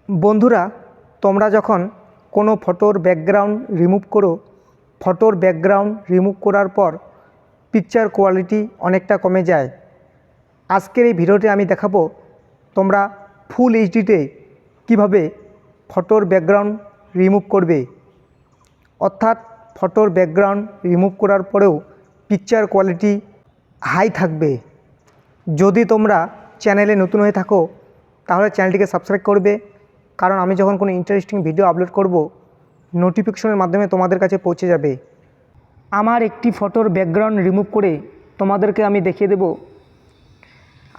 বন্ধুরা, তোমরা যখন কোনো ফটোর ব্যাকগ্রাউন্ড রিমুভ করো, ফটোর ব্যাকগ্রাউন্ড রিমুভ করার পর পিকচার কোয়ালিটি অনেকটা কমে যায়। আজকের এই ভিডিওতে আমি দেখাবো তোমরা ফুল এইচডিতে কীভাবে ফটোর ব্যাকগ্রাউন্ড রিমুভ করবে, অর্থাৎ ফটোর ব্যাকগ্রাউন্ড রিমুভ করার পরেও পিকচার কোয়ালিটি হাই থাকবে। যদি তোমরা চ্যানেলে নতুন হয়ে থাকো তাহলে চ্যানেলটিকে সাবস্ক্রাইব করবে, কারণ আমি যখন কোনো ইন্টারেস্টিং ভিডিও আপলোড করব নোটিফিকেশনের মাধ্যমে তোমাদের কাছে পৌঁছে যাবে। আমার একটি ফটোর ব্যাকগ্রাউন্ড রিমুভ করে তোমাদেরকে আমি দেখিয়ে দেব।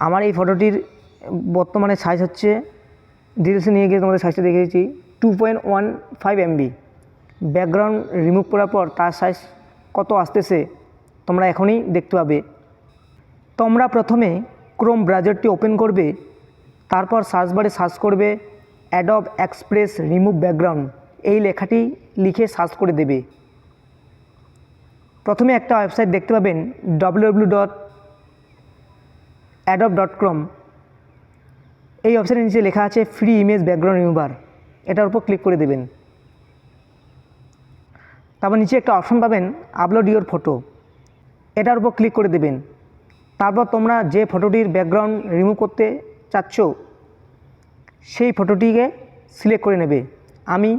আমার এই ফটোটির বর্তমানে সাইজ হচ্ছে, ডিটেলসে নিয়ে গিয়ে তোমাদের সাইজটা দেখিয়েছি 2.15 MB। ব্যাকগ্রাউন্ড রিমুভ করার পর তার সাইজ কত আসতেছে তোমরা এখনই দেখতে পাবে। তোমরা প্রথমে ক্রোম ব্রাউজারটি ওপেন করবে, তারপর সার্চ বারে সার্চ করবে অ্যাডোব এক্সপ্রেস রিমুভ ব্যাকগ্রাউন্ড, এই লেখাটি লিখে সার্চ করে দেবে। প্রথমে একটা ওয়েবসাইট দেখতে পাবেন www.adobe.com। এই ওয়েবসাইটের নিচে লেখা আছে ফ্রি ইমেজ ব্যাকগ্রাউন্ড রিমুভার, এটার উপর ক্লিক করে দেবেন। তারপর নিচে একটা অপশন পাবেন আপলোড ইওর ফটো, এটার উপর ক্লিক করে দেবেন। তারপর তোমরা যে ফটোটির ব্যাকগ্রাউন্ড রিমুভ করতে চাচ্ছ সেই ফটোটিকে সিলেক্ট করে নেবে। আমি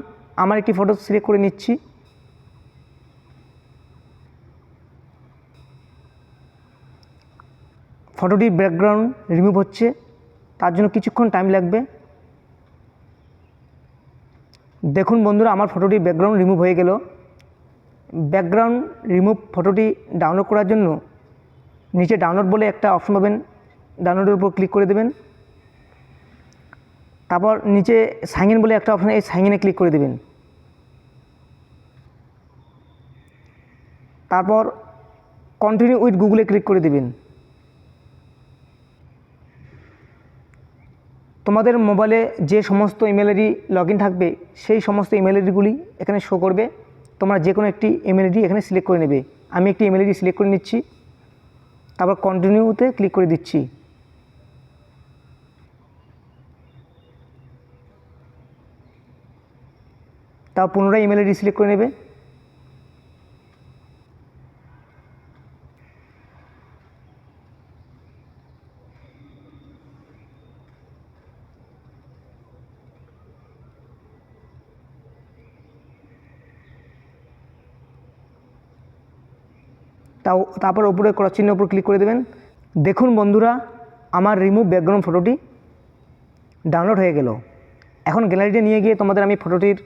আমার একটি ফটো সিলেক্ট করে নিচ্ছি। ফটোটির ব্যাকগ্রাউন্ড রিমুভ হচ্ছে, তার জন্য কিছুক্ষণ টাইম লাগবে। দেখুন বন্ধুরা, আমার ফটোটির ব্যাকগ্রাউন্ড রিমুভ হয়ে গেল। ব্যাকগ্রাউন্ড রিমুভ ফটোটি ডাউনলোড করার জন্য নিচে ডাউনলোড বলে একটা অপশন পাবেন, ডাউনলোডের উপর ক্লিক করে দেবেন। তারপর নিচে সাইন ইন বলে একটা অপশন, এই সাইন ইনে ক্লিক করে দেবেন। তারপর কন্টিনিউ উইথ গুগলে ক্লিক করে দেবেন। তোমাদের মোবাইলে যে সমস্ত ইমেল আইডি লগ ইন থাকবে সেই সমস্ত ইমেল আইডিগুলি এখানে শো করবে। তোমরা যে কোনো একটি ইমেল আইডি এখানে সিলেক্ট করে নেবে। আমি একটি ইমেল আইডি সিলেক্ট করে নিচ্ছি, তারপর কন্টিনিউতে ক্লিক করে দিচ্ছি। তাও পুনরায় ইমেল আইডি সিলেক্ট করে নেবে। তারপর উপরে ক্রস চিহ্নের উপর ক্লিক করে দেবেন। দেখুন বন্ধুরা, আমার রিমুভ ব্যাকগ্রাউন্ড ফটোটি ডাউনলোড হয়ে গেল। এখন গ্যালারিতে নিয়ে গিয়ে তোমাদের আমি ফটোটির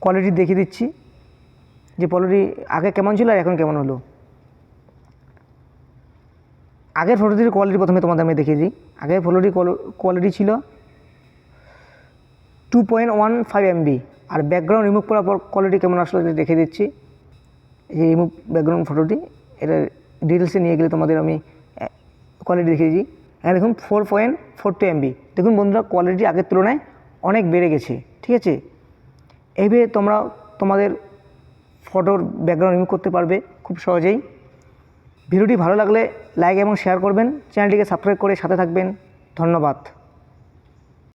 কোয়ালিটি দেখিয়ে দিচ্ছি, যে ফটোটি আগে কেমন ছিল আর এখন কেমন হলো। আগের ফটোটির কোয়ালিটি প্রথমে তোমাদের আমি দেখিয়ে দিই। আগের ফটোটির কোয়ালিটি ছিল 2.15 MB, আর ব্যাকগ্রাউন্ড রিমুভ করার পর কোয়ালিটি কেমন আসলে দেখিয়ে দিচ্ছি। এই রিমুভ ব্যাকগ্রাউন্ড ফটোটি, এটা ডিটেলসে নিয়ে গেলে তোমাদের আমি কোয়ালিটি দেখিয়ে দিই। এখানে দেখুন 4.42 MB। দেখুন বন্ধুরা, কোয়ালিটি আগের তুলনায় অনেক বেড়ে গেছে। ঠিক আছে, এইভাবে তোমরা তোমাদের ফটোর ব্যাকগ্রাউন্ড রিমুভ করতে পারবে খুব সহজেই। ভিডিওটি ভালো লাগলে লাইক এবং শেয়ার করবেন, চ্যানেলটিকে সাবস্ক্রাইব করে সাথে থাকবেন। ধন্যবাদ।